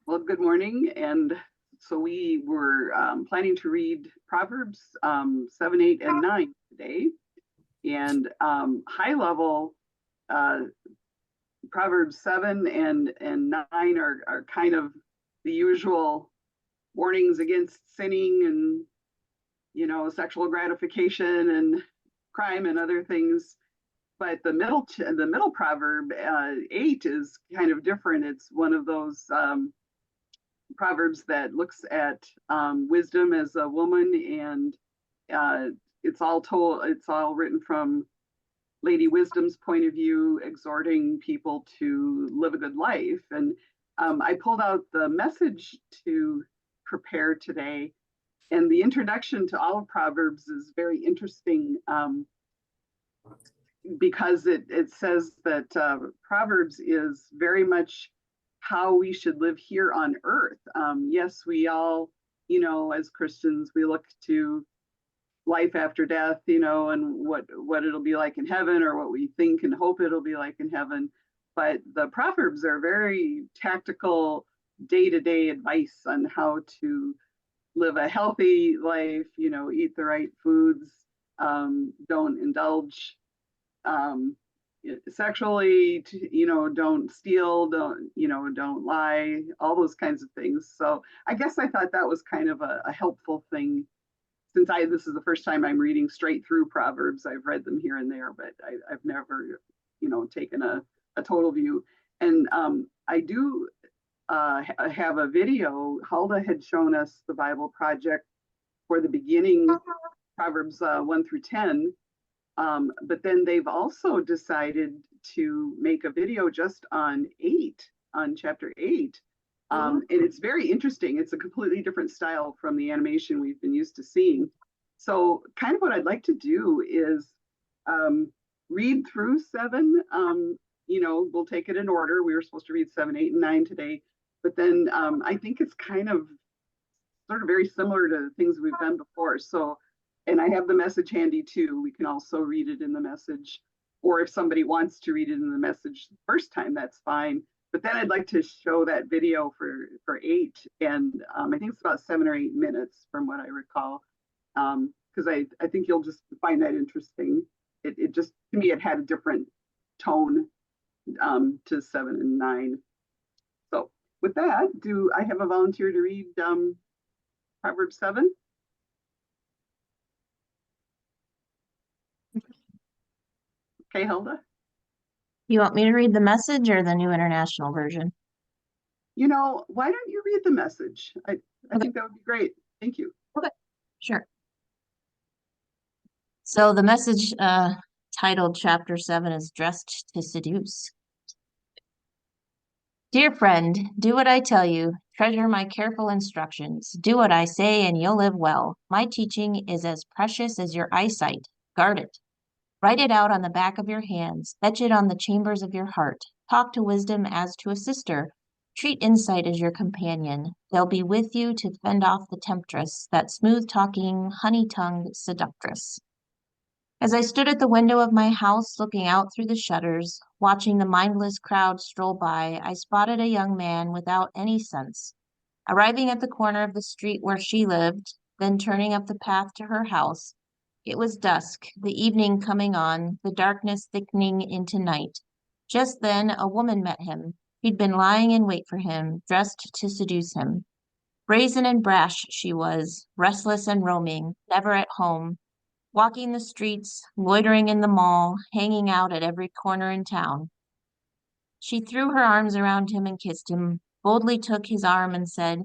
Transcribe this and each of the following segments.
Well, good morning. And so we were planning to read Proverbs 7, 8, and 9 today. And high level, uh, Proverbs 7 and 9 are kind of the usual warnings against sinning and, sexual gratification and crime and other things. But the middle proverb 8 is kind of different. It's one of those Proverbs that looks at wisdom as a woman, and uh, it's all written from Lady Wisdom's point of view, exhorting people to live a good life. And I pulled out the message to prepare today, and the introduction to all of Proverbs is very interesting because it says that Proverbs is very much how we should live here on earth. Yes, we all, as Christians, we look to life after death, and what it'll be like in heaven, or what we think and hope it'll be like in heaven. But the Proverbs are very tactical, day-to-day advice on how to live a healthy life, eat the right foods, don't indulge um, sexually, don't steal, don't lie, all those kinds of things. So I guess I thought that was kind of a helpful thing, since this is the first time I'm reading straight through Proverbs. I've read them here and there, but I've never, taken a total view. And I do have a video. Hulda had shown us the Bible Project for the beginning, Proverbs 1 through 10. But then they've also decided to make a video just on chapter 8. And it's very interesting. It's a completely different style from the animation we've been used to seeing. So kind of what I'd like to do is read through 7. We'll take it in order. We were supposed to read 7, 8, and 9 today. But then I think it's kind of sort of very similar to things we've done before. So, and I have the message handy too. We can also read it in the message. Or if somebody wants to read it in the message the first time, that's fine. But then I'd like to show that video for 8. And I think it's about 7 or 8 minutes from what I recall. Because I think you'll just find that interesting. It just, to me, it had a different tone to 7 and 9. So with that, do I have a volunteer to read Proverbs 7? Okay, Hilda. You want me to read the message or the New International Version? Why don't you read the message? I think that would be great. Thank you. Okay, sure. So the message titled Chapter 7 is Dressed to Seduce. Dear friend, do what I tell you. Treasure my careful instructions. Do what I say and you'll live well. My teaching is as precious as your eyesight. Guard it. Write it out on the back of your hands. Etch it on the chambers of your heart. Talk to wisdom as to a sister. Treat insight as your companion. They'll be with you to fend off the temptress, that smooth-talking, honey-tongued seductress. As I stood at the window of my house looking out through the shutters, watching the mindless crowd stroll by, I spotted a young man without any sense. Arriving at the corner of the street where she lived, then turning up the path to her house, it was dusk, the evening coming on, the darkness thickening into night. Just then a woman met him. She'd been lying in wait for him, dressed to seduce him. Brazen and brash she was, restless and roaming, never at home, walking the streets, loitering in the mall, hanging out at every corner in town. She threw her arms around him and kissed him, boldly took his arm and said,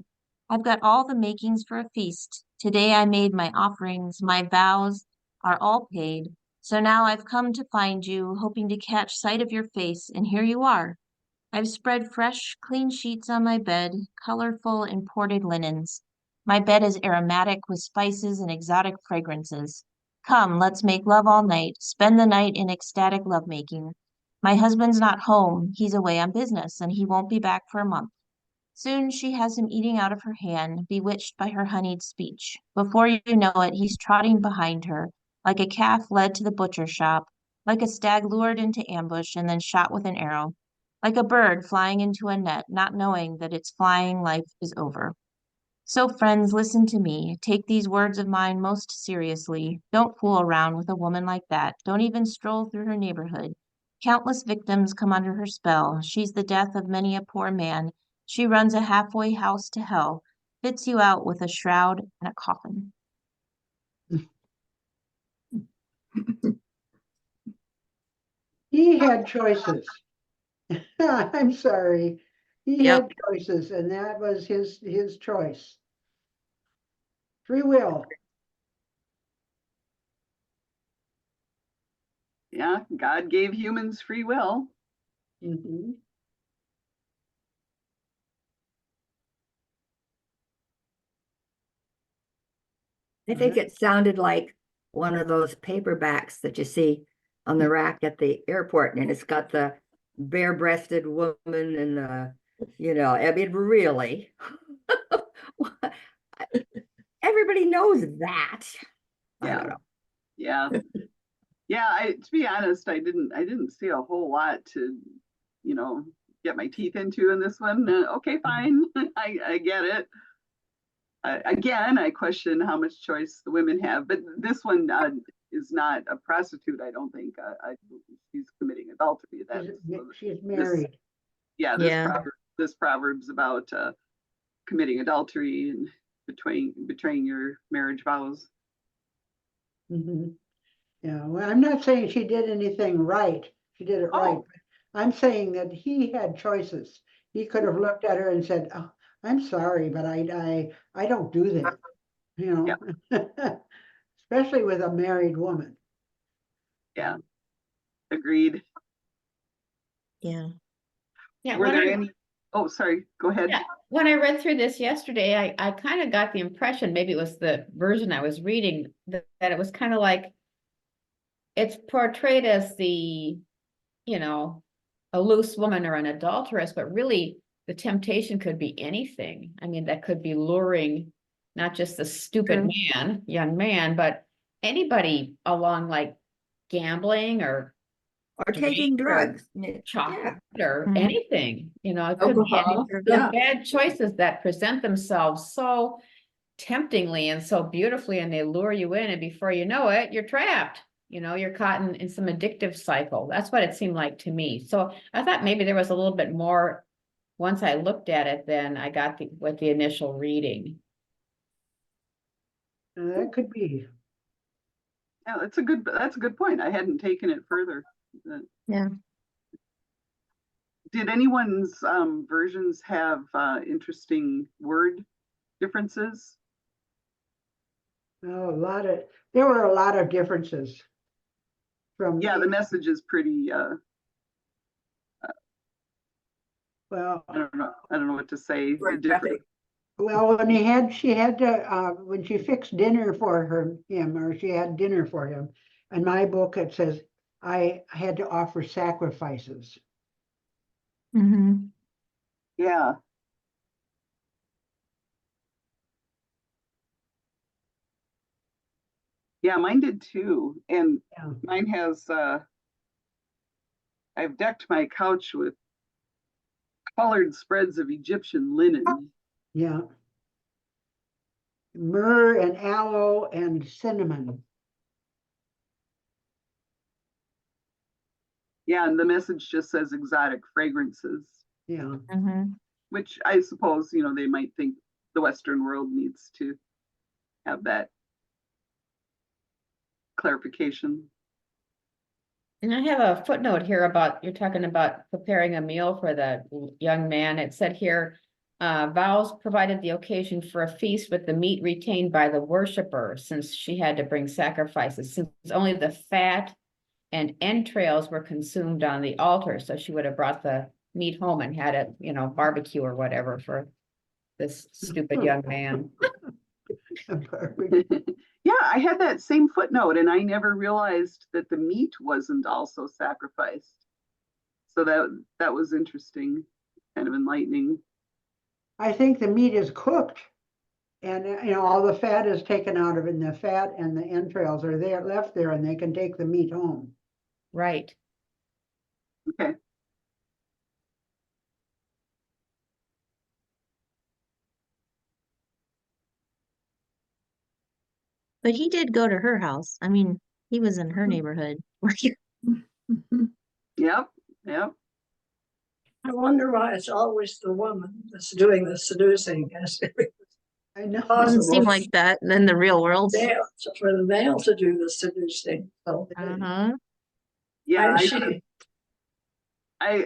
I've got all the makings for a feast. Today I made my offerings, my vows are all paid. So now I've come to find you, hoping to catch sight of your face, and here you are. I've spread fresh, clean sheets on my bed, colorful imported linens. My bed is aromatic with spices and exotic fragrances. Come, let's make love all night, spend the night in ecstatic lovemaking. My husband's not home, he's away on business, and he won't be back for a month. Soon she has him eating out of her hand, bewitched by her honeyed speech. Before you know it, he's trotting behind her, like a calf led to the butcher shop, like a stag lured into ambush and then shot with an arrow. like a bird flying into a net, not knowing that its flying life is over. So, friends, listen to me. Take these words of mine most seriously. Don't fool around with a woman like that. Don't even stroll through her neighborhood. Countless victims come under her spell. She's the death of many a poor man. She runs a halfway house to hell, fits you out with a shroud and a coffin. He had choices. I'm sorry. He Yep. had choices, and that was his choice. Free will. Yeah, God gave humans free will. Mhm. I think it sounded like one of those paperbacks that you see on the rack at the airport, and it's got the bare-breasted woman and I mean, really. Everybody knows that. I Yeah. don't know. Yeah. Yeah, to be honest, I didn't see a whole lot to, get my teeth into in this one. Okay, fine. I get it. Again, I question how much choice the women have, but this one is not a prostitute. I don't think. She's committing adultery. She's married. This proverb's about committing adultery and betraying your marriage vows. Mhm. Yeah, well, I'm not saying she did anything right. She did it right. Oh. I'm saying that he had choices. He could have looked at her and said, "Oh, I'm sorry, but I don't do that," you know. Especially with a married woman. Yeah, agreed. Yeah. Yeah, Were there any? Oh, sorry. Go ahead. yeah, when I read through this yesterday, I kind of got the impression, maybe it was the version I was reading, that it was kind of like it's portrayed as a loose woman or an adulteress, but really the temptation could be anything. I mean, that could be luring not just the stupid young man, but anybody along like gambling or taking drugs. chocolate or Mhm. anything, it could be Alcohol. the bad choices that present themselves so temptingly and so beautifully, and they lure you in, and before you know it, you're trapped. You're caught in some addictive cycle. That's what it seemed like to me. So I thought maybe there was a little bit more once I looked at it than I got with the initial reading. That could be. Yeah, that's a good point. I hadn't taken it further. Yeah. Did anyone's versions have interesting word differences? Oh, there were a lot of differences from. Yeah, the message is pretty. Well, I don't know what to say. Different. well, she had to when she fixed dinner for him, or she had dinner for him. In my book, it says I had to offer sacrifices. Mm-hmm. Yeah. Yeah, mine did too. And Yeah. mine has I've decked my couch with colored spreads of Egyptian linen. Yeah. Myrrh and aloe and cinnamon. Yeah, and the message just says exotic fragrances. Yeah. Mm-hmm. Which I suppose, they might think the Western world needs to have that clarification. And I have a footnote here about, you're talking about preparing a meal for the young man. It said here, vows provided the occasion for a feast with the meat retained by the worshiper, since she had to bring sacrifices, since only the fat and entrails were consumed on the altar. So she would have brought the meat home and had it, barbecue or whatever for this stupid young man. Yeah, I had that same footnote, and I never realized that the meat wasn't also sacrificed. So that was interesting, kind of enlightening. I think the meat is cooked, and all the fat is taken out of it, and the fat and the entrails are left there, and they can take the meat home. Right. Okay. But he did go to her house. I mean, he was in her neighborhood. Yep, yep. I wonder why it's always the woman that's doing the seducing. I know. Doesn't seem Possible. like that in the real world. Male, so for the male to do the seducing. So Uh-huh. Yeah, I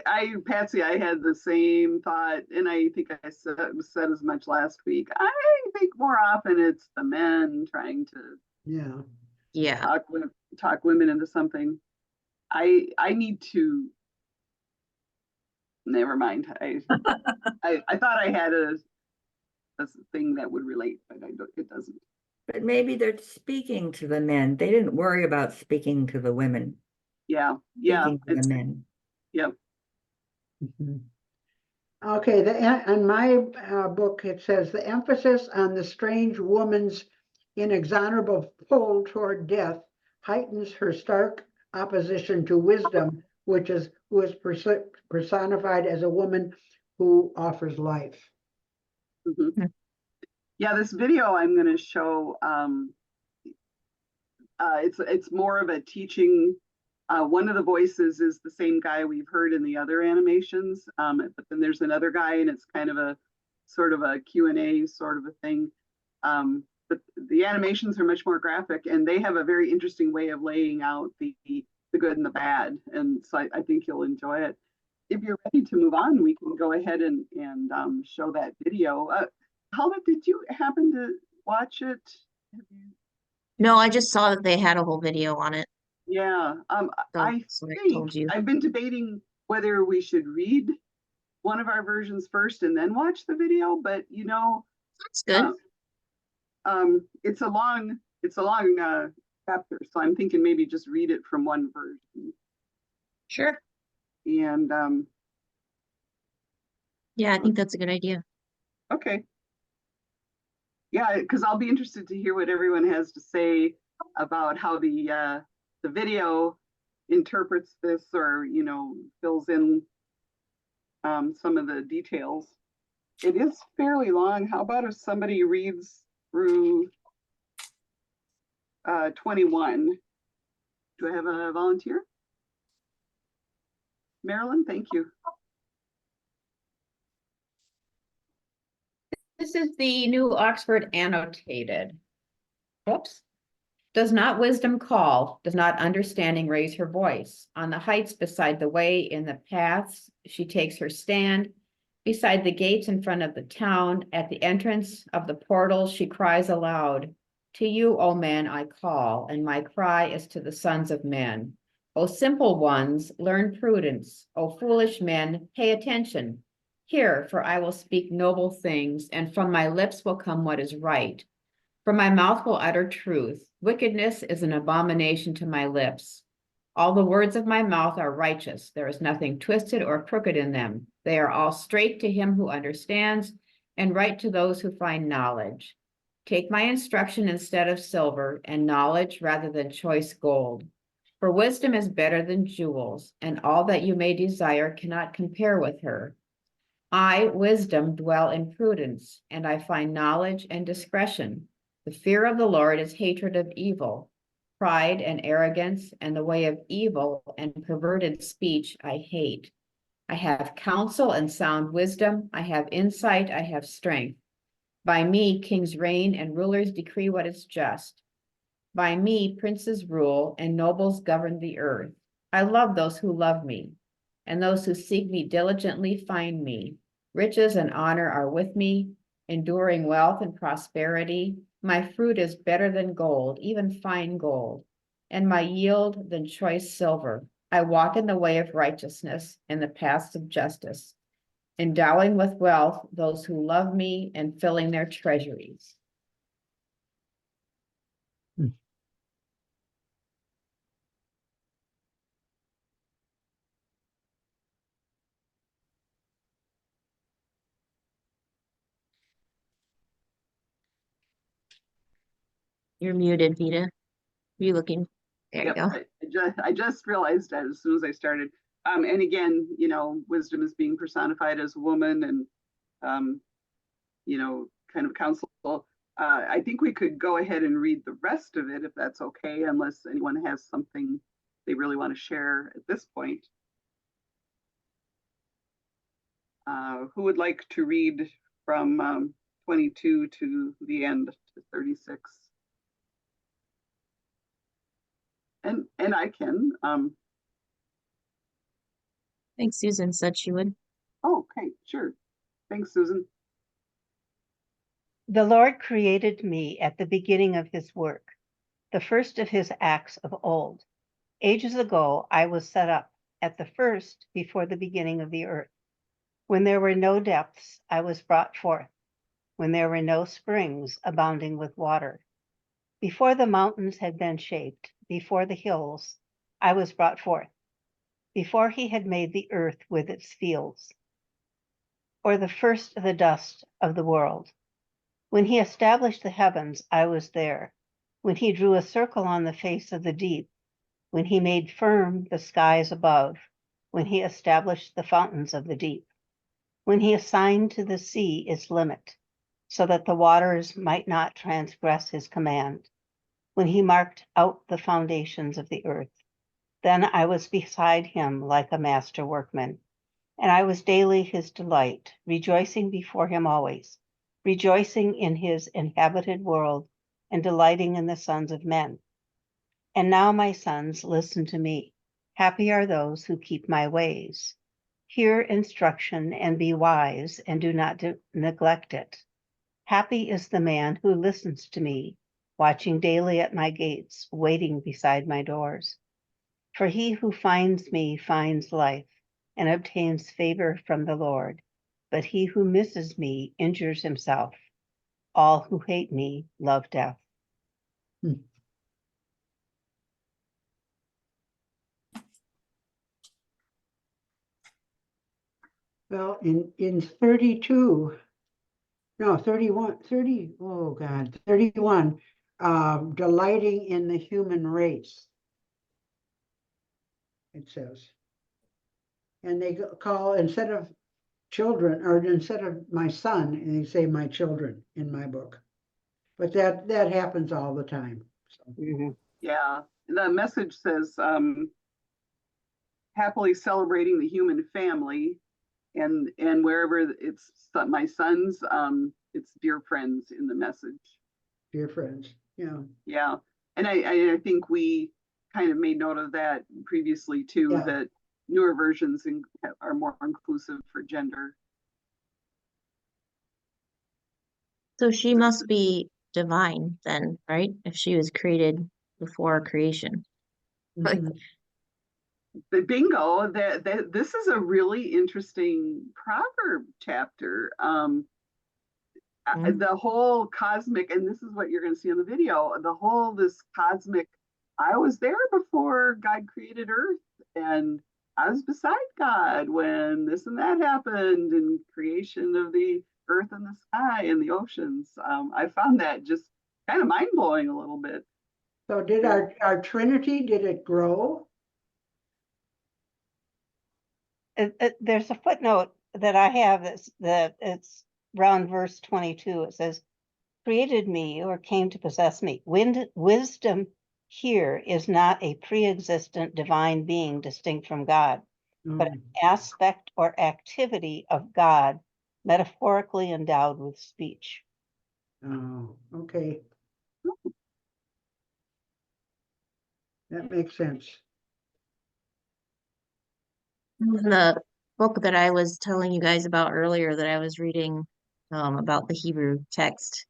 Patsy, I had the same thought, and I think I said as much last week. I think more often it's the men trying to Yeah. Yeah. talk women into something. I need to. Never mind. I thought I had a thing that would relate, but it doesn't. But maybe they're speaking to the men. They didn't worry about speaking to the women, Yeah, yeah. speaking to the men. Yep. Mhm. Okay, in my book, it says the emphasis on the strange woman's inexorable pull toward death heightens her stark opposition to wisdom, who is personified as a woman who offers life. Mhm. Yeah, this video I'm going to show. It's more of a teaching. One of the voices is the same guy we've heard in the other animations, but then there's another guy, and it's kind of a sort of a Q&A sort of a thing. But the animations are much more graphic, and they have a very interesting way of laying out the good and the bad, and so I think you'll enjoy it. If you're ready to move on, we can go ahead and show that video. Paula, did you happen to watch it? No, I just saw that they had a whole video on it. Yeah, I So I think told you. I've been debating whether we should read one of our versions first and then watch the video, but That's good. it's a long chapter, so I'm thinking maybe just read it from one version. Sure. And Yeah, I think that's a good idea. okay. Yeah, because I'll be interested to hear what everyone has to say about how the video interprets this, or fills in some of the details. It is fairly long. How about if somebody reads through 21? Do I have a volunteer? Marilyn, thank you. This is the New Oxford Annotated. Whoops. Does not wisdom call? Does not understanding raise her voice? On the heights beside the way, in the paths, she takes her stand. Beside the gates in front of the town, at the entrance of the portals, she cries aloud. To you, O men, I call, and my cry is to the sons of men. O simple ones, learn prudence. O foolish men, pay attention. Hear, for I will speak noble things, and from my lips will come what is right. For my mouth will utter truth. Wickedness is an abomination to my lips. All the words of my mouth are righteous. There is nothing twisted or crooked in them. They are all straight to him who understands, and right to those who find knowledge. Take my instruction instead of silver, and knowledge rather than choice gold. For wisdom is better than jewels, and all that you may desire cannot compare with her. I, wisdom, dwell in prudence, and I find knowledge and discretion. The fear of the Lord is hatred of evil. Pride and arrogance and the way of evil and perverted speech I hate. I have counsel and sound wisdom. I have insight. I have strength. By me, kings reign and rulers decree what is just. By me, princes rule and nobles govern the earth. I love those who love me, and those who seek me diligently find me. Riches and honor are with me, enduring wealth and prosperity. My fruit is better than gold, even fine gold, and my yield than choice silver. I walk in the way of righteousness, in the paths of justice, endowing with wealth those who love me and filling their treasuries. You're muted, Vida. Are you looking? There you Yep, go. I just realized that as soon as I started. And again, wisdom is being personified as a woman, and kind of counsel. I think we could go ahead and read the rest of it if that's okay, unless anyone has something they really want to share at this point. Who would like to read from 22 to the end to 36? And I can. I think Susan said she would. Oh, okay, sure. Thanks, Susan. The Lord created me at the beginning of his work, the first of his acts of old. Ages ago, I was set up at the first before the beginning of the earth. When there were no depths, I was brought forth. When there were no springs abounding with water. Before the mountains had been shaped, before the hills, I was brought forth. Before he had made the earth with its fields, or the first of the dust of the world. When he established the heavens, I was there. When he drew a circle on the face of the deep, when he made firm the skies above, when he established the fountains of the deep, when he assigned to the sea its limit, so that the waters might not transgress his command, when he marked out the foundations of the earth. Then I was beside him like a master workman, and I was daily his delight, rejoicing before him always, rejoicing in his inhabited world and delighting in the sons of men. And now, my sons, listen to me. Happy are those who keep my ways. Hear instruction and be wise, and do not neglect it. Happy is the man who listens to me, watching daily at my gates, waiting beside my doors. For he who finds me finds life and obtains favor from the Lord. But he who misses me injures himself. All who hate me love death. Well, in 32, no, 31, 30, oh God, 31, delighting in the human race, it says. And they call, instead of children, or instead of my son, and they say my children in my book. But that happens all the time. So. Yeah, the message says happily celebrating the human family, and wherever it's my sons, it's dear friends in the message. Dear friends, yeah. Yeah, and I think we kind of made note of that previously too, Yeah. that newer versions are more inclusive for gender. So she must be divine then, right? If she was created before creation. Like, Mhm. The bingo, that this is a really interesting proverb chapter. The whole cosmic, and this is what you're going to see in the video, this cosmic, I was there before God created earth, and I was beside God when this and that happened in creation of the earth and the sky and the oceans. I found that just kind of mind-blowing a little bit. So did our Trinity, did it grow? There's a footnote that I have that it's around verse 22. It says, created me or came to possess me. Wisdom here is not a pre-existent divine being distinct from God, but an aspect or activity of God metaphorically endowed with speech. Oh, okay. That makes sense. the book that I was telling you guys about earlier that I was reading about the Hebrew text,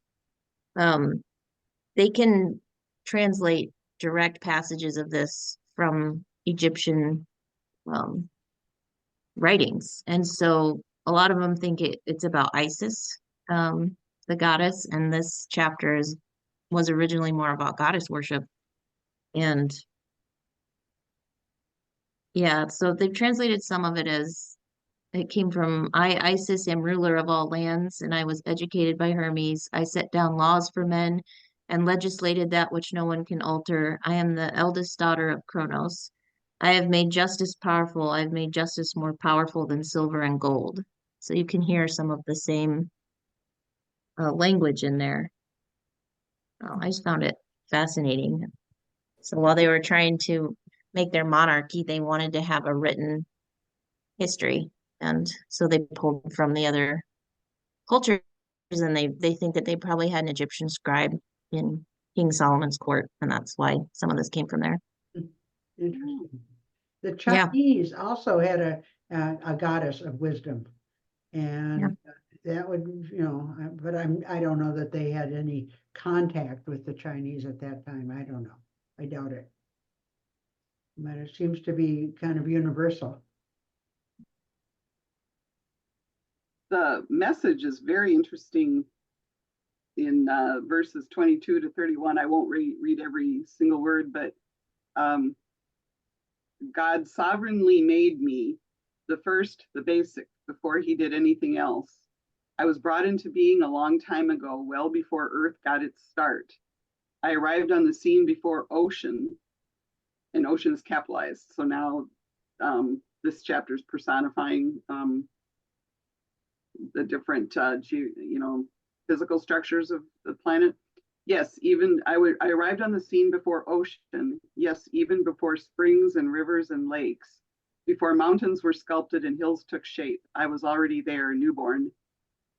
they can translate direct passages of this from Egyptian writings. And so a lot of them think it's about Isis, the goddess, and this chapter was originally more about goddess worship. And yeah, so they've translated some of it as it came from Isis, am ruler of all lands, and I was educated by Hermes. I set down laws for men and legislated that which no one can alter. I am the eldest daughter of Kronos. I have made justice powerful. I've made justice more powerful than silver and gold. So you can hear some of the same language in there. Oh, I just found it fascinating. So while they were trying to make their monarchy, they wanted to have a written history. And so they pulled from the other cultures, and they think that they probably had an Egyptian scribe in King Solomon's court, and that's why some of this came from there. Interesting. The Yeah. Chinese also had a goddess of wisdom. And that would, but I don't know that they had any contact with the Chinese at that time. I don't know. I doubt it. But it seems to be kind of universal. The message is very interesting in verses 22 to 31. I won't read every single word, but God sovereignly made me, the first, the basic, before he did anything else. I was brought into being a long time ago, well before Earth got its start. I arrived on the scene before ocean, and ocean is capitalized. So now this chapter is personifying the different, physical structures of the planet. Yes, even I arrived on the scene before ocean. Yes, even before springs and rivers and lakes. Before mountains were sculpted and hills took shape, I was already there, newborn.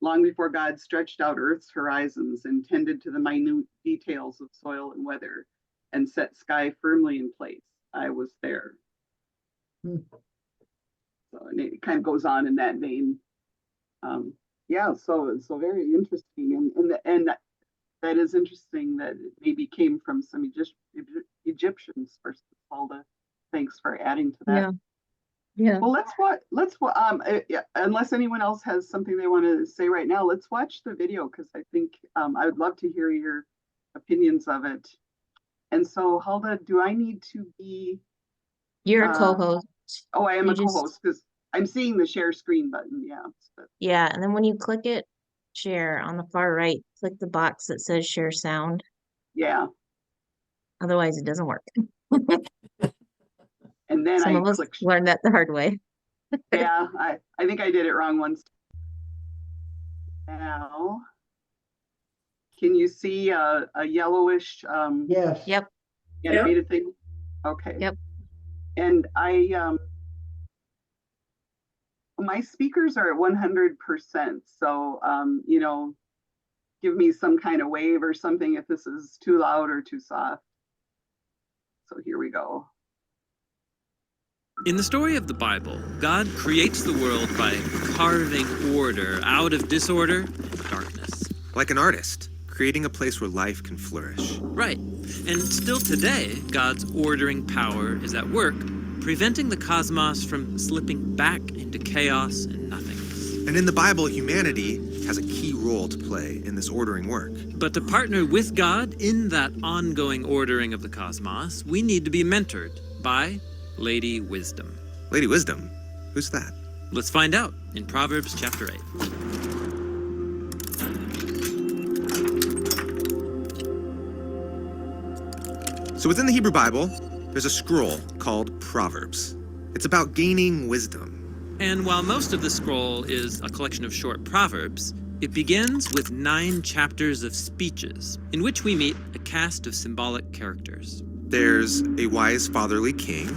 Long before God stretched out Earth's horizons and tended to the minute details of soil and weather and set sky firmly in place, I was there. So and it kind of goes on in that vein. So very interesting, and that is interesting that it maybe came from some Egyptians first. Alda, thanks for adding to that. Yeah. Well, unless anyone else has something they want to say right now, let's watch the video, because I think I would love to hear your opinions of it. And so, Hulda, do I need to be? You're a co-host. Oh, I am a co-host because I'm seeing the share screen button. Yeah. Yeah, and then when you click it, share on the far right, click the box that says share sound. Yeah. Otherwise, it doesn't work. And then some of us learned that the hard way. Yeah, I think I did it wrong once. Now, can you see a yellowish Yes. Yep. animated thing? Okay. Yep. And my speakers are at 100%. So give me some kind of wave or something if this is too loud or too soft. So here we go. In the story of the Bible, God creates the world by carving order out of disorder and darkness. Like an artist, creating a place where life can flourish. Right. And still today, God's ordering power is at work, preventing the cosmos from slipping back into chaos and nothingness. And in the Bible, humanity has a key role to play in this ordering work. But to partner with God in that ongoing ordering of the cosmos, we need to be mentored by Lady Wisdom. Lady Wisdom? Who's that? Let's find out in Proverbs chapter 8. So within the Hebrew Bible, there's a scroll called Proverbs. It's about gaining wisdom. And while most of the scroll is a collection of short proverbs, it begins with 9 chapters of speeches in which we meet a cast of symbolic characters. There's a wise fatherly king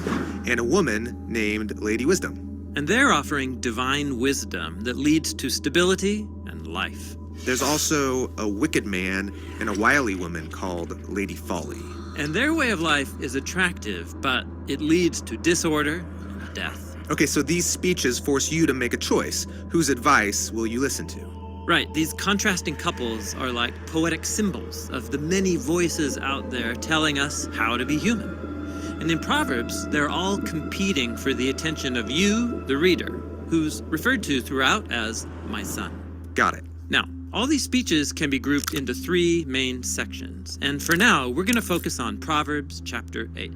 and a woman named Lady Wisdom. And they're offering divine wisdom that leads to stability and life. There's also a wicked man and a wily woman called Lady Folly. And their way of life is attractive, but it leads to disorder and death. Okay, so these speeches force you to make a choice. Whose advice will you listen to? Right, these contrasting couples are like poetic symbols of the many voices out there telling us how to be human. And in Proverbs, they're all competing for the attention of you, the reader, who's referred to throughout as my son. Got it. Now, all these speeches can be grouped into 3 main sections. And for now, we're going to focus on Proverbs chapter 8.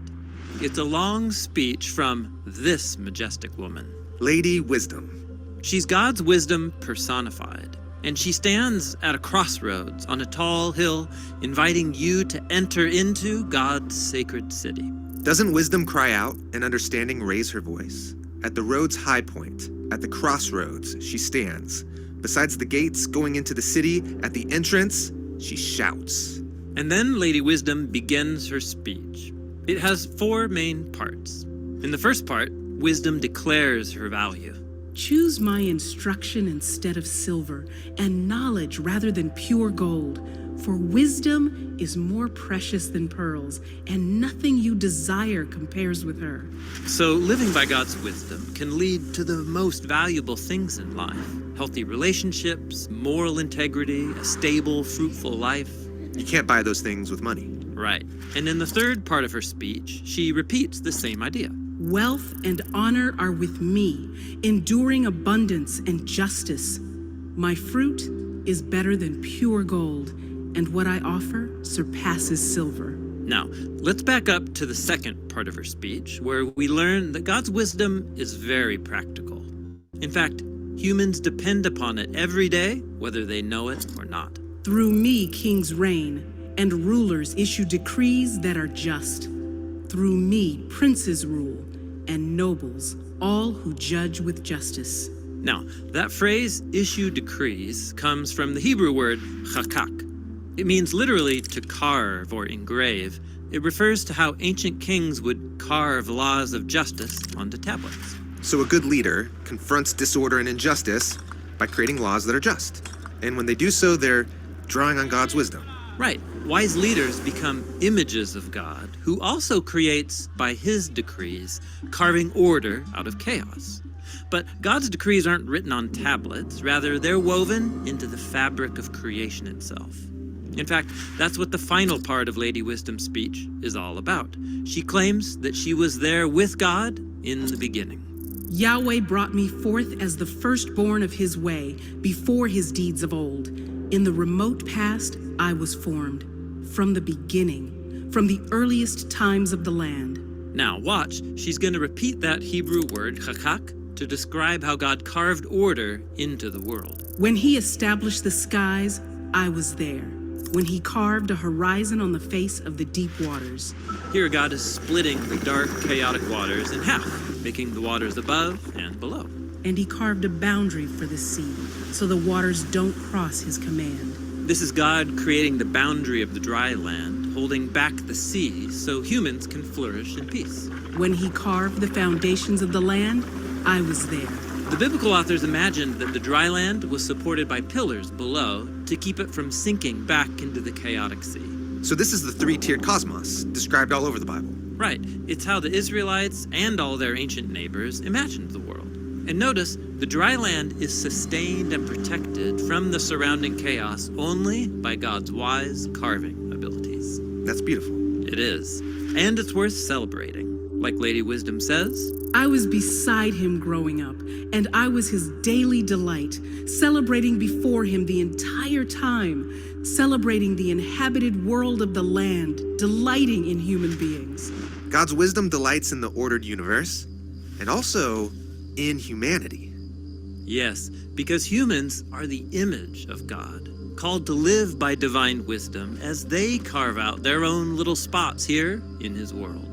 It's a long speech from this majestic woman, Lady Wisdom. She's God's wisdom personified. And she stands at a crossroads on a tall hill, inviting you to enter into God's sacred city. Doesn't wisdom cry out and understanding raise her voice? At the road's high point, at the crossroads, she stands. Besides the gates going into the city, at the entrance, she shouts. And then Lady Wisdom begins her speech. It has 4 main parts. In the first part, Wisdom declares her value. Choose my instruction instead of silver, and knowledge rather than pure gold. For wisdom is more precious than pearls, and nothing you desire compares with her. So living by God's wisdom can lead to the most valuable things in life. Healthy relationships, moral integrity, a stable, fruitful life. You can't buy those things with money. Right. And in the third part of her speech, she repeats the same idea. Wealth and honor are with me, enduring abundance and justice. My fruit is better than pure gold, and what I offer surpasses silver. Now, let's back up to the second part of her speech, where we learn that God's wisdom is very practical. In fact, humans depend upon it every day, whether they know it or not. Through me, kings reign, and rulers issue decrees that are just. Through me, princes rule, and nobles, all who judge with justice. Now, that phrase, issue decrees, comes from the Hebrew word chakak. It means literally to carve or engrave. It refers to how ancient kings would carve laws of justice onto tablets. So a good leader confronts disorder and injustice by creating laws that are just. And when they do so, they're drawing on God's wisdom. Right. Wise leaders become images of God, who also creates, by his decrees, carving order out of chaos. But God's decrees aren't written on tablets. Rather, they're woven into the fabric of creation itself. In fact, that's what the final part of Lady Wisdom's speech is all about. She claims that she was there with God in the beginning. Yahweh brought me forth as the firstborn of his way, before his deeds of old. In the remote past, I was formed. From the beginning, from the earliest times of the land. Now watch, she's going to repeat that Hebrew word, chakak, to describe how God carved order into the world. When he established the skies, I was there. When he carved a horizon on the face of the deep waters. Here God is splitting the dark, chaotic waters in half, making the waters above and below. And he carved a boundary for the sea, so the waters don't cross his command. This is God creating the boundary of the dry land, holding back the sea so humans can flourish in peace. When he carved the foundations of the land, I was there. The biblical authors imagined that the dry land was supported by pillars below to keep it from sinking back into the chaotic sea. So this is the 3-tiered cosmos, described all over the Bible. Right. It's how the Israelites and all their ancient neighbors imagined the world. And notice, the dry land is sustained and protected from the surrounding chaos only by God's wise carving abilities. That's beautiful. It is. And it's worth celebrating. Like Lady Wisdom says, I was beside him growing up, and I was his daily delight, celebrating before him the entire time, celebrating the inhabited world of the land, delighting in human beings. God's wisdom delights in the ordered universe, and also in humanity. Yes, because humans are the image of God, called to live by divine wisdom as they carve out their own little spots here in his world.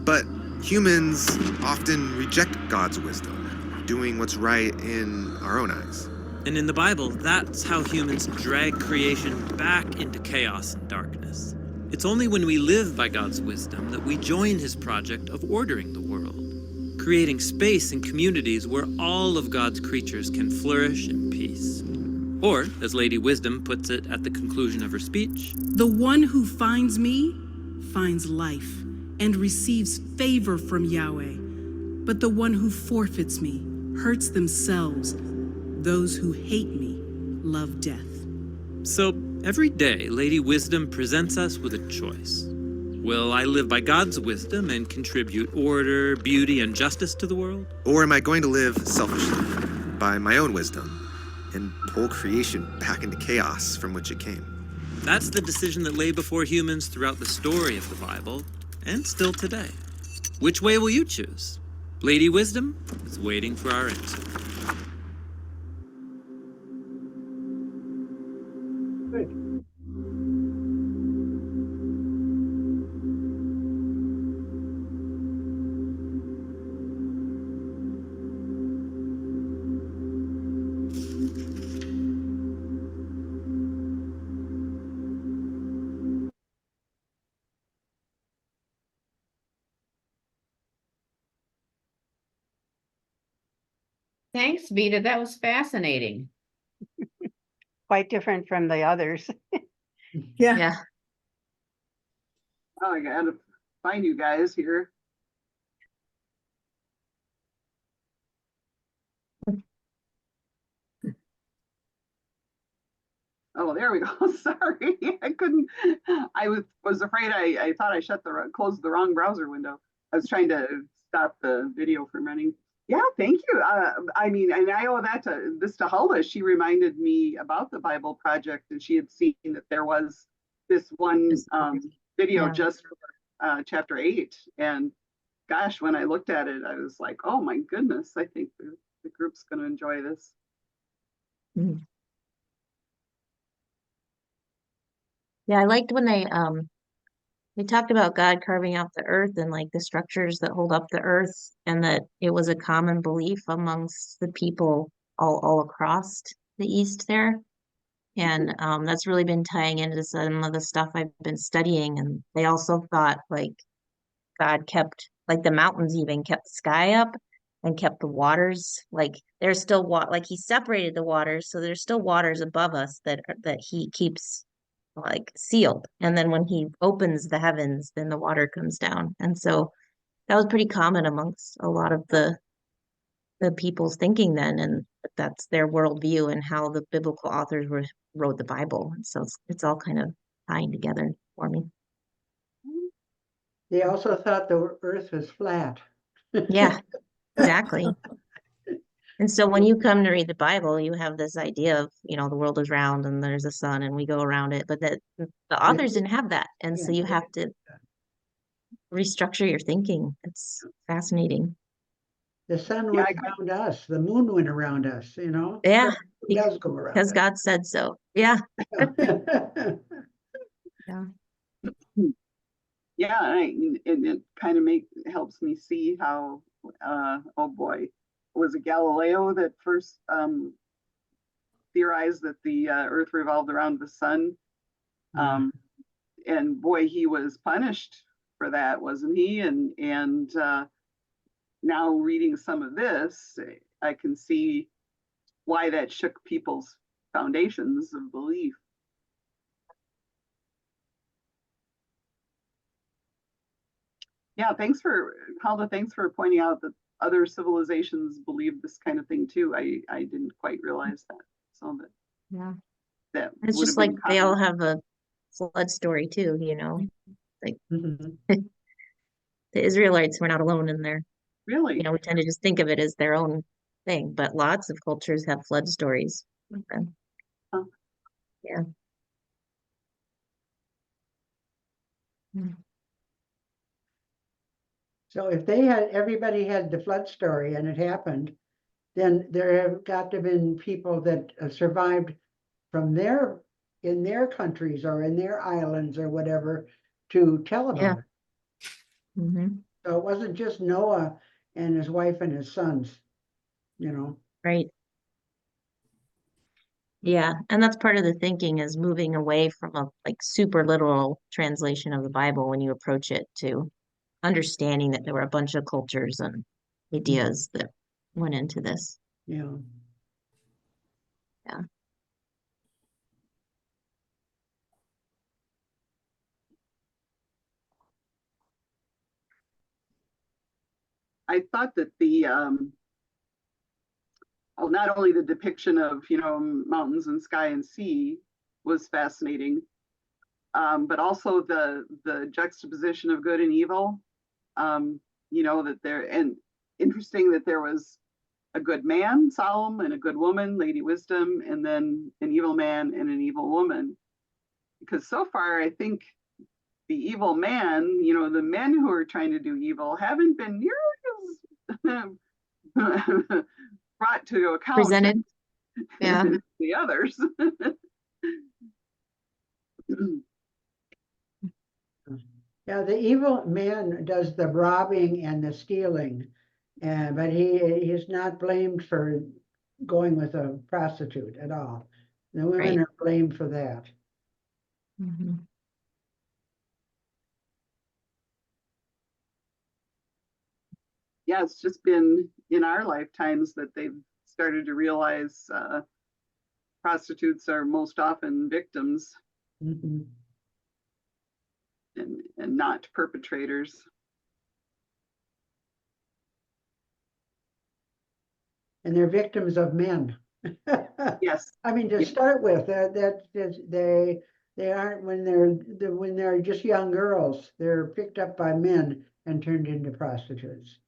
But humans often reject God's wisdom, doing what's right in our own eyes. And in the Bible, that's how humans drag creation back into chaos and darkness. It's only when we live by God's wisdom that we join his project of ordering the world, creating space and communities where all of God's creatures can flourish in peace. Or, as Lady Wisdom puts it at the conclusion of her speech, the one who finds me finds life and receives favor from Yahweh. But the one who forfeits me hurts themselves. Those who hate me love death. So every day, Lady Wisdom presents us with a choice. Will I live by God's wisdom and contribute order, beauty, and justice to the world? Or am I going to live selfishly, by my own wisdom, and pull creation back into chaos from which it came? That's the decision that lay before humans throughout the story of the Bible, and still today. Which way will you choose? Lady Wisdom is waiting for our answer. Good. Thanks, Vida. That was fascinating. Quite different from the others. Yeah. Yeah. Oh, I gotta find you guys here. Oh, there we go. Sorry, I couldn't. I was afraid I thought I closed the wrong browser window. I was trying to stop the video from running. Yeah, thank you. I mean, and I owe that to Hulda. She reminded me about the Bible Project, and she had seen that there was this one video Yeah. just for chapter 8. And gosh, when I looked at it, I was like, oh my goodness, I think the group's going to enjoy this. Mhm. Yeah, I liked when they talked about God carving out the earth and like the structures that hold up the earth, and that it was a common belief amongst the people all across the East there. And that's really been tying into some of the stuff I've been studying. And they also thought like God kept like the mountains even kept the sky up and kept the waters like there's still like he separated the waters, so there's still waters above us that he keeps like sealed. And then when he opens the heavens, then the water comes down. And so that was pretty common amongst a lot of the people's thinking then, and that's their worldview and how the biblical authors wrote the Bible. And so it's all kind of tying together for me. They also thought the earth was flat. Yeah, exactly. And so when you come to read the Bible, you have this idea of, the world is round and there's a sun and we go around it, but that the authors didn't have that. And so you have to restructure your thinking. It's fascinating. The sun Yeah, went around us, the moon went around us, Yeah, It does go around because us. God said so. Yeah. Yeah. Yeah, and it kind of helps me see how oh boy, was it Galileo that first theorized that the Earth revolved around the sun? And boy, he was punished for that, wasn't he? And now reading some of this, I can see why that shook people's foundations of belief. Yeah, Halda, thanks for pointing out that other civilizations believe this kind of thing too. I didn't quite realize that. So Yeah. that It's would just have like been they all common. have a flood story too, like Mhm. the Israelites were not alone in there. Really? We tend to just think of it as their own thing, but lots of cultures have flood stories. Okay. Huh. Yeah. Mm. So if everybody had the flood story and it happened, then there have got to have been people that survived from in their countries or in their islands or whatever to tell Yeah. about it. Mm-hmm. So it wasn't just Noah and his wife and his sons, Right. Yeah, and that's part of the thinking is moving away from a like super literal translation of the Bible when you approach it to understanding that there were a bunch of cultures and ideas that went into this. Yeah. Yeah. I thought that not only the depiction of mountains and sky and sea was fascinating, but also the juxtaposition of good and evil. That there, and interesting that there was a good man, Solomon, and a good woman, Lady Wisdom, and then an evil man and an evil woman. Because so far, I think the evil man, the men who are trying to do evil haven't been nearly as brought to account Presented. Yeah. as the others. Yeah, the evil man does the robbing and the stealing, but he's not blamed for going with a prostitute at all. The women Right. are blamed for that. Mm-hmm. Yeah, it's just been in our lifetimes that they've started to realize prostitutes are most often victims Mhm. and not perpetrators. And they're victims of men. Yes. I mean, to Yeah. start with, they aren't when they're just young girls. They're picked up by men and turned into prostitutes.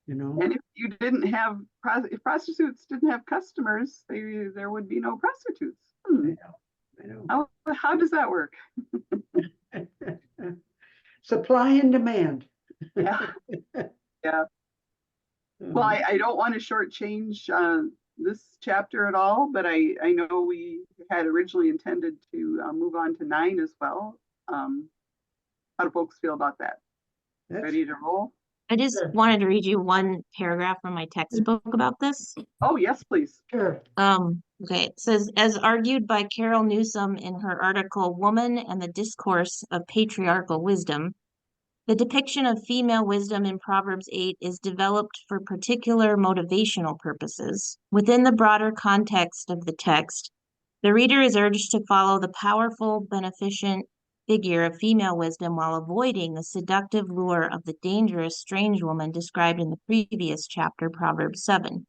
You know. And if you didn't have if prostitutes didn't have customers, there would be no prostitutes. I know. How does that work? Supply and demand. Yeah. Yeah. Well, I don't want to shortchange this chapter at all, but I know we had originally intended to move on to 9 as well. How do folks feel about that? Ready to roll? I just Sure. wanted to read you one paragraph from my textbook about this. Oh, yes, please. Sure. Okay, it says, as argued by Carol Newsom in her article, Woman and the Discourse of Patriarchal Wisdom, the depiction of female wisdom in Proverbs 8 is developed for particular motivational purposes. Within the broader context of the text, the reader is urged to follow the powerful, beneficent figure of female wisdom while avoiding the seductive lure of the dangerous strange woman described in the previous chapter, Proverbs 7.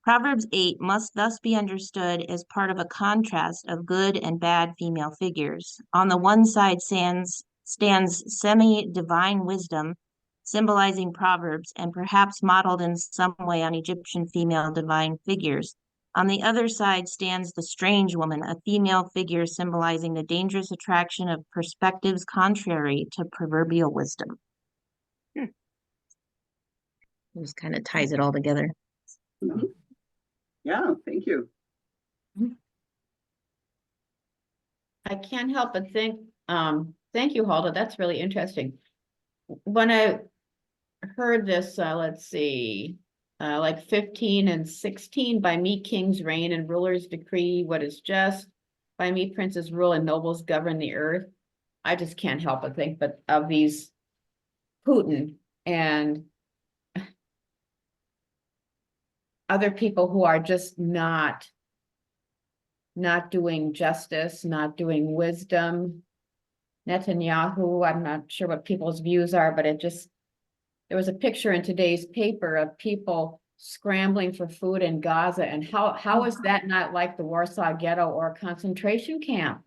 Proverbs 8 must thus be understood as part of a contrast of good and bad female figures. On the one side stands semi-divine wisdom, symbolizing Proverbs and perhaps modeled in some way on Egyptian female divine figures. On the other side stands the strange woman, a female figure symbolizing the dangerous attraction of perspectives contrary to proverbial wisdom. It just kind of ties it all together. Mm-hmm. Yeah, thank you. I can't help but think, thank you, Hulda, that's really interesting. When I heard this, let's see, like 15 and 16, by me kings reign and rulers decree what is just, by me princes rule and nobles govern the earth. I just can't help but think of these Putin and other people who are just not doing justice, not doing wisdom. Netanyahu, I'm not sure what people's views are, but there was a picture in today's paper of people scrambling for food in Gaza, and how is that not like the Warsaw Ghetto or a concentration camp?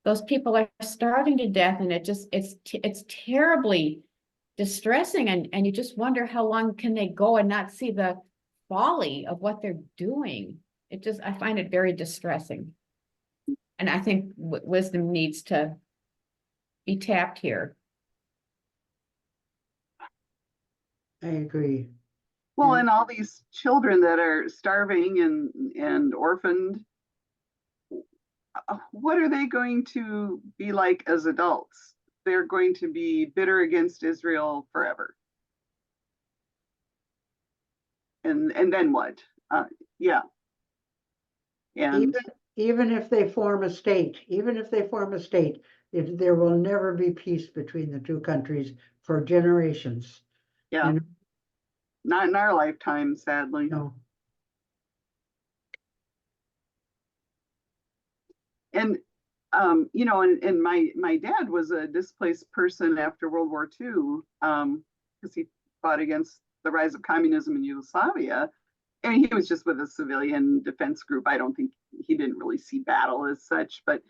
Those people are starving to death, and it's terribly distressing, and you just wonder how long can they go and not see the folly of what they're doing. I find it very distressing. And I think wisdom needs to be tapped here. I agree. Well, and all these children that are starving and orphaned, what are they going to be like as adults? They're going to be bitter against Israel forever. And then what? Yeah. And even if they form a state, if there will never be peace between the two countries for generations. yeah, You know? not in our lifetime, sadly. No. And you know, and my dad was a displaced person after World War II, because he fought against the rise of communism in Yugoslavia. And he was just with a civilian defense group. I don't think he didn't really see battle as such, but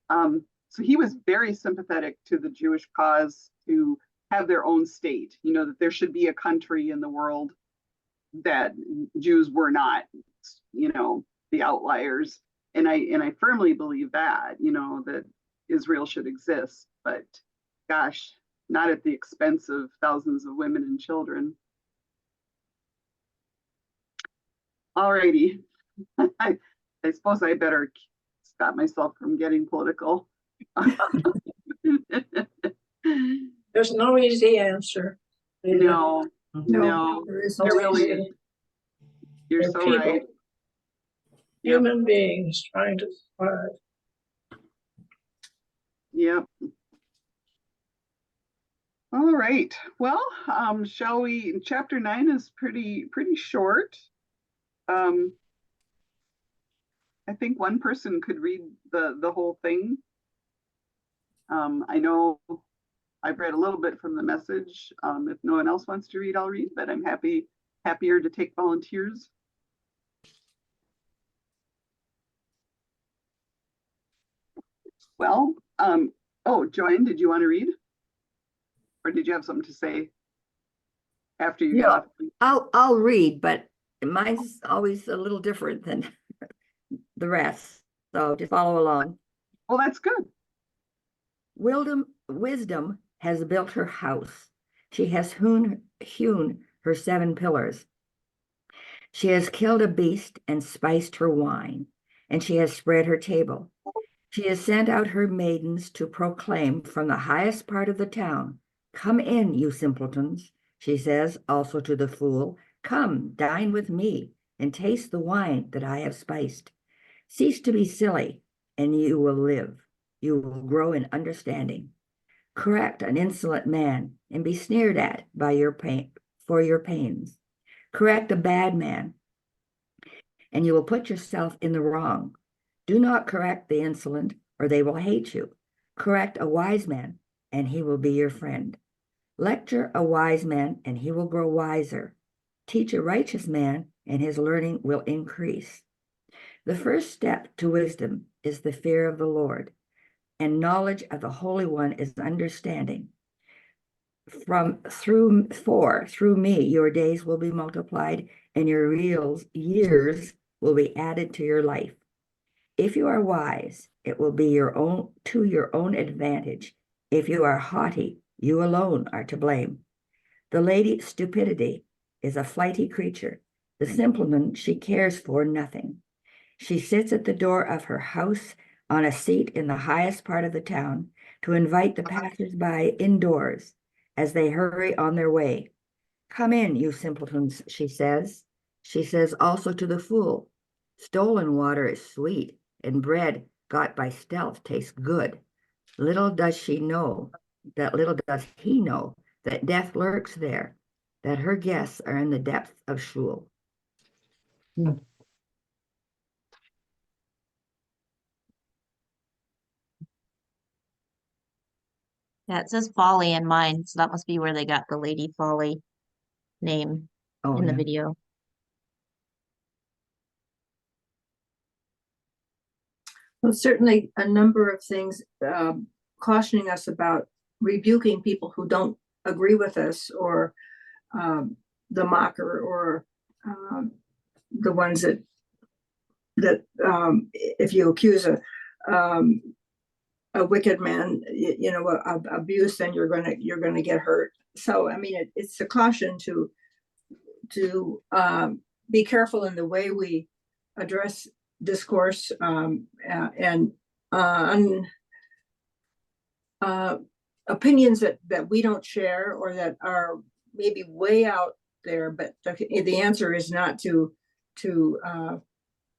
so he was very sympathetic to the Jewish cause to have their own state, you know, that there should be a country in the world that Jews were not, you know, the outliers. And I firmly believe that, you know, that Israel should exist, but gosh, not at the expense of thousands of women and children. Alrighty, I suppose I better stop myself from getting political. There's no easy answer. No, there is no really, easy. you're They're so people, right. human beings trying to survive. Yep. All right. Well, shall we? Chapter 9 is pretty short. Um, I think one person could read the whole thing. I know I've read a little bit from the message. If no one else wants to read, I'll read, but I'm happier to take volunteers. Well, oh, Joanne, did you want to read? Or did you have something to say after you get off? I'll read, but mine's always a little different than the rest. So just follow along. Well, that's good. Wisdom has built her house. She has hewn her 7 pillars. She has killed a beast and spiced her wine, and she has spread her table. She has sent out her maidens to proclaim from the highest part of the town, "Come in, you simpletons," she says also to the fool, "Come, dine with me, and taste the wine that I have spiced. Cease to be silly, and you will live. You will grow in understanding. Correct an insolent man, and be sneered at by your for your pains. Correct a bad man, and you will put yourself in the wrong. Do not correct the insolent, or they will hate you. Correct a wise man, and he will be your friend. Lecture a wise man, and he will grow wiser. Teach a righteous man, and his learning will increase. The first step to wisdom is the fear of the Lord, and knowledge of the Holy One is understanding. Through me, your days will be multiplied, and your years will be added to your life. If you are wise, it will be to your own advantage. If you are haughty, you alone are to blame. The lady stupidity is a flighty creature. The simpleton she cares for nothing. She sits at the door of her house on a seat in the highest part of the town to invite the passers-by indoors as they hurry on their way. "Come in, you simpletons," she says. She says also to the fool, "Stolen water is sweet, and bread got by stealth tastes good." Little does he know that death lurks there, that her guests are in the depths of Sheol. That says Folly in mine, so that must be where they got the Lady Folly name in the video. Well, certainly a number of things cautioning us about rebuking people who don't agree with us, or the mocker, or the ones that if you accuse a wicked man, of abuse, then you're gonna get hurt. So I mean, it's a caution to be careful in the way we address discourse, and opinions that we don't share, or that are maybe way out there. But the answer is not to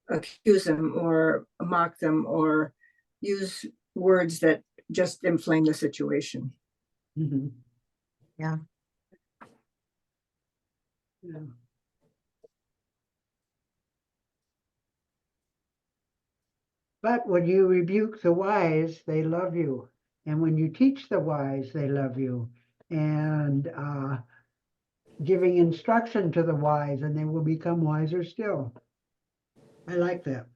accuse them or mock them or use words that just inflame the situation. Mhm. Yeah. Yeah. But when you rebuke the wise, they love you. And when you teach the wise, they love you. And giving instruction to the wise, and they will become wiser still. I like that.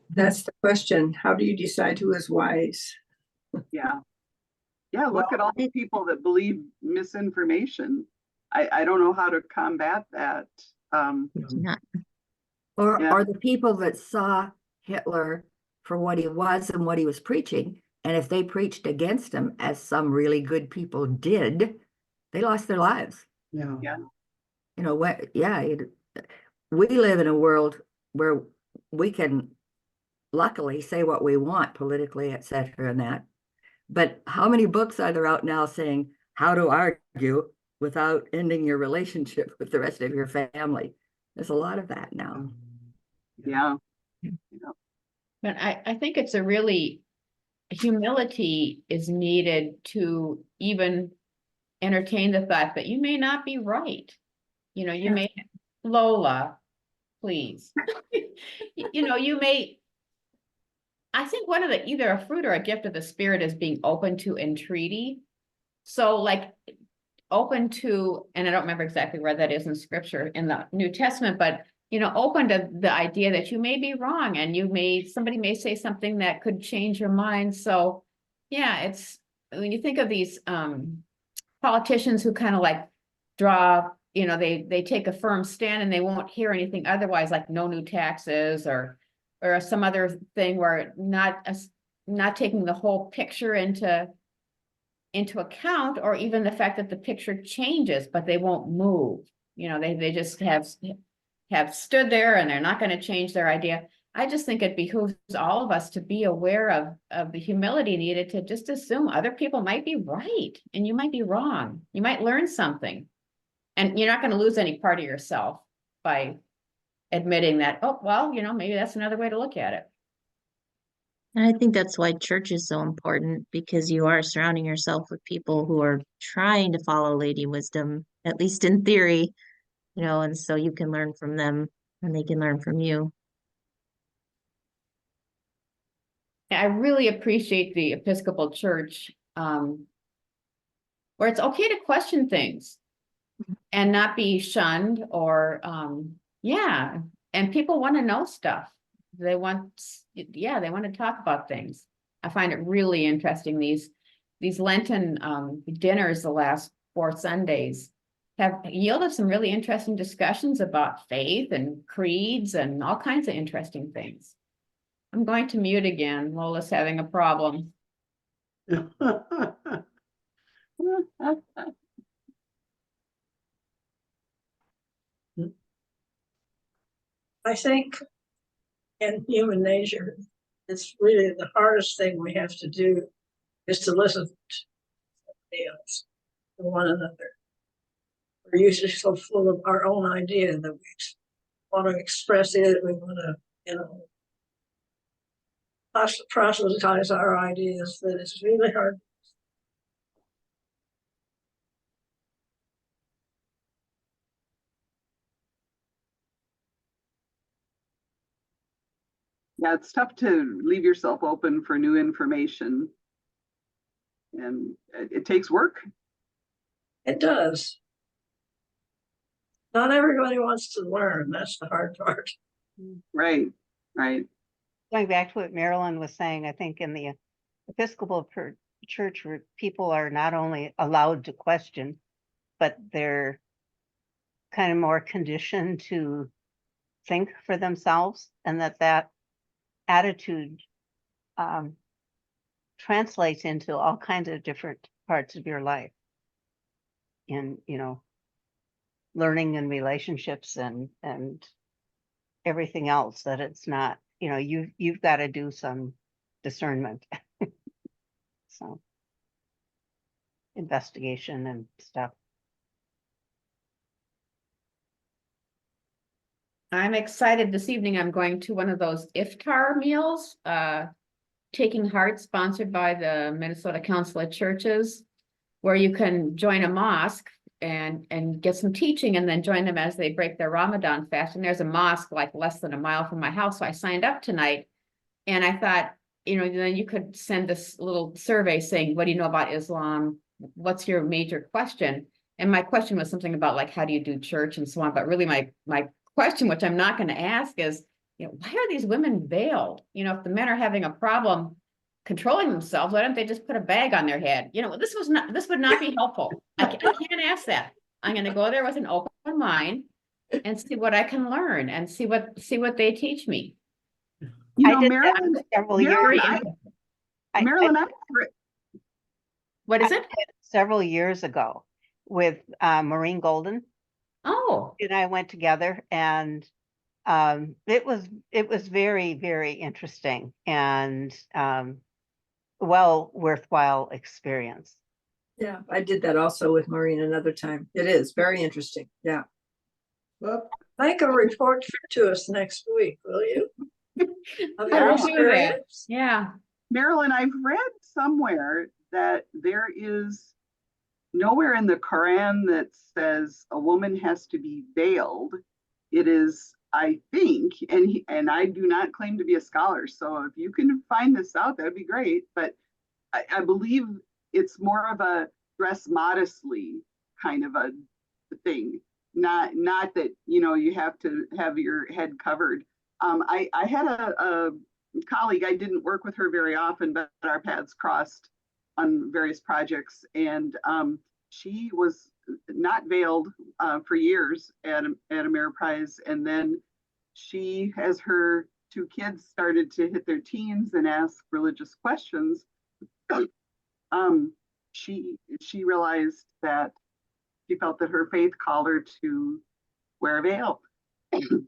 That's the question. How do you decide who is wise? Yeah. Yeah, look at all the people that believe misinformation. I don't know how to combat that. Not Or the people that saw Hitler for what he was and what he was preaching, and if they preached against him, as some really good people did, they lost their lives. Yeah. Yeah. You know what? Yeah, we live in a world where we can luckily say what we want politically, etc., and that. But how many books are there out now saying how to argue without ending your relationship with the rest of your family? There's a lot of that now. Yeah. But I think it's a really, humility is needed to even entertain the thought that you may not be right. You know, you may, Lola, please. You may, I think one of the, either a fruit or a gift of the Spirit is being open to entreaty. So like open to, and I don't remember exactly where that is in scripture in the New Testament, but open to the idea that you may be wrong and somebody may say something that could change your mind. So yeah, it's, when you think of these politicians who kind of like draw, they take a firm stand and they won't hear anything otherwise, like no new taxes or some other thing where not taking the whole picture into account, or even the fact that the picture changes, but they won't move. They just have stood there and they're not going to change their idea. I just think it behooves all of us to be aware of the humility needed to just assume other people might be right and you might be wrong. You might learn something, and you're not going to lose any part of yourself by admitting that, oh, well, maybe that's another way to look at it. And I think that's why church is so important, because you are surrounding yourself with people who are trying to follow Lady Wisdom, at least in theory, and so you can learn from them and they can learn from you. I really appreciate the Episcopal Church, where it's okay to question things and not be shunned or, and people want to know stuff. They want to talk about things. I find it really interesting. These Lenten dinners the last 4 Sundays have yielded some really interesting discussions about faith and creeds and all kinds of interesting things. I'm going to mute again. Lola's having a problem. I think in human nature, it's really the hardest thing we have to do is to listen to somebody else, to one another. We're usually so full of our own idea that we want to express it. We want to, proselytize our ideas, that it's really hard. Yeah, it's tough to leave yourself open for new information. And it takes work. It does. Not everybody wants to learn. That's the hard part. Right, right. Going back to what Marilyn was saying, I think in the Episcopal Church, where people are not only allowed to question, but they're kind of more conditioned to think for themselves, and that attitude translates into all kinds of different parts of your life, in learning and relationships and everything else. That it's not, you've got to do some discernment. So investigation and stuff. I'm excited this evening. I'm going to one of those iftar meals, Taking Heart, sponsored by the Minnesota Council of Churches, where you can join a mosque and get some teaching and then join them as they break their Ramadan fast. And there's a mosque like less than a mile from my house. So I signed up tonight, and I thought, then you could send this little survey saying, what do you know about Islam? What's your major question? And my question was something about like, how do you do church and so on. But really my question, which I'm not going to ask, is, why are these women veiled? If the men are having a problem controlling themselves, why don't they just put a bag on their head? This would not be helpful. I can't ask that. I'm going to go there with an open mind and see what I can learn and see what they teach me. Marilyn, several years. Marilyn, What is it? Several years ago with Maureen Golden. Oh, and I went together, and it was very, very interesting and well worthwhile experience. Yeah, I did that also with Maureen another time. It is very interesting. Yeah. Well, make a report to us next week, will you? Of I your will do that. experience? Yeah. Marilyn, I've read somewhere that there is nowhere in the Quran that says a woman has to be veiled. It is I think, and I do not claim to be a scholar, so if you can find this out, that'd be great. But I believe it's more of a dress modestly kind of a thing, not that you have to have your head covered. I had a colleague. I didn't work with her very often, but our paths crossed on various projects, and she was not veiled for years at Ameriprise, and then she, as her two kids started to hit their teens and ask religious questions, she realized that she felt that her faith called her to wear a veil.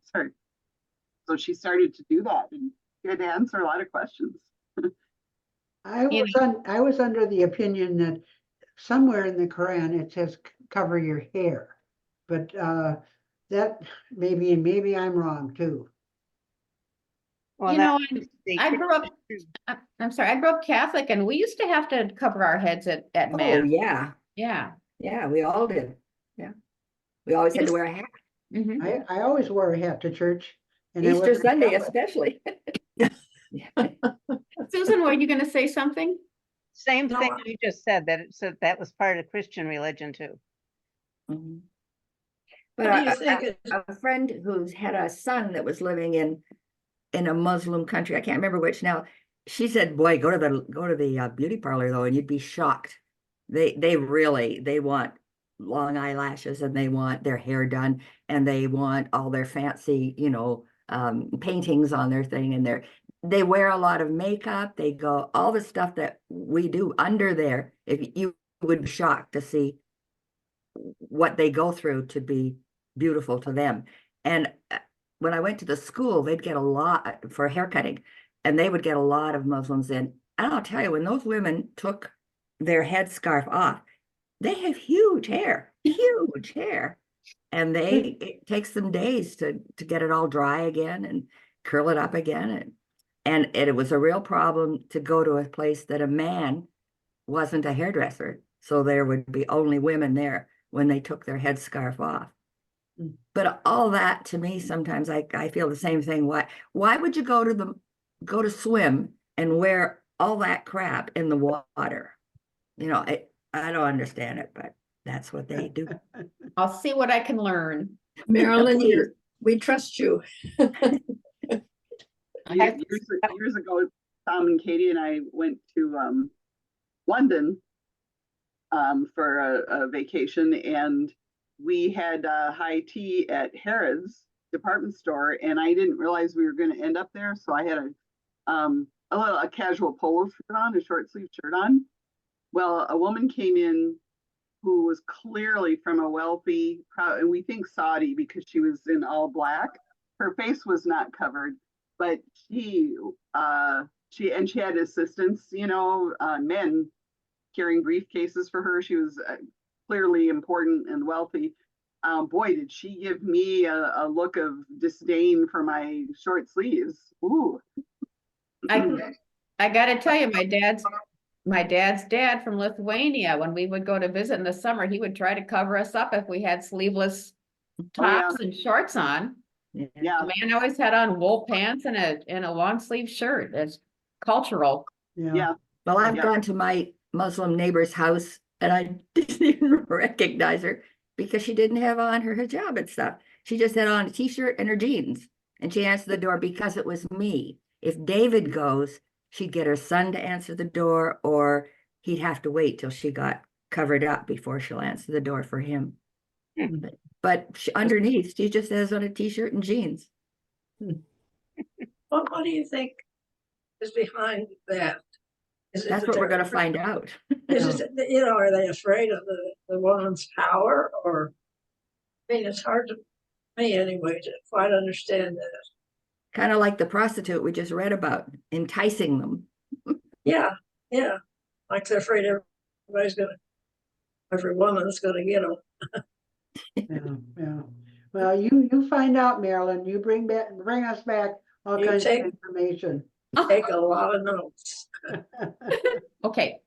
Sorry. So she started to do that, and she had to answer a lot of questions. I was under the opinion that somewhere in the Quran it says cover your hair, but that maybe I'm wrong too. Well, You know, the I grew up, I'm sorry, I grew up Catholic, and we used to have to cover our heads at Oh, mass. yeah, Yeah. yeah, we all did. Yeah. We always had to wear a hat. Mhm. I always wore a hat to church. And I Easter wasn't Sunday Catholic. especially. Susan, were you going to say something? same No, thing you just said, that it said that was part of Christian religion too. Mhm. what But do you think is a friend who's had a son that was living in a Muslim country, I can't remember which now, she said, boy, go to the beauty parlor though, and you'd be shocked. They really, they want long eyelashes, and they want their hair done, and they want all their fancy, paintings on their thing, and they wear a lot of makeup. They go all the stuff that we do under there. If you would be shocked to see what they go through to be beautiful to them. And when I went to the school, they'd get a lot for haircutting, and they would get a lot of Muslims in. And I'll tell you, when those women took their headscarf off, they have huge hair, and it takes them days to get it all dry again and curl it up again. And it was a real problem to go to a place that a man wasn't a hairdresser, so there would be only women there when they took their headscarf off. But all that, to me, sometimes I feel the same thing. Why would you go to swim and wear all that crap in the water? I don't understand it, but that's what they do. I'll see what I can learn. Marilyn, we trust you. Years ago, Tom and Katie and I went to London for a vacation, and we had high tea at Harrods department store, and I didn't realize we were going to end up there, so I had a casual polo shirt on, a short sleeve shirt on. Well, a woman came in who was clearly from a wealthy, and we think Saudi because she was in all black. Her face was not covered, but she had assistants, men carrying briefcases for her. She was clearly important and wealthy. Boy, did she give me a look of disdain for my short sleeves. Ooh. I got to tell you, my dad's dad from Lithuania, when we would go to visit in the summer, he would try to cover us up if we had sleeveless tops and shorts on. Yeah. The man always had on wool pants and a long sleeve shirt. It's cultural. Yeah. Well, I've gone to my Muslim neighbor's house, and I didn't even recognize her because she didn't have on her hijab and stuff. She just had on a t-shirt and her jeans, and she answered the door because it was me. If David goes, she'd get her son to answer the door, or he'd have to wait till she got covered up before she'll answer the door for him. But underneath, she just has on a t-shirt and jeans. What do you think is behind that? That's what we're going to find out. Is it, are they afraid of the woman's power? Or, I mean, it's hard to me anyway to quite understand that. Kind of like the prostitute we just read about, enticing them. Yeah. Like they're afraid every woman's gonna get them. Yeah. Well, you find out, Marilyn. You bring us back all kinds of information. Take a lot of notes. Okay,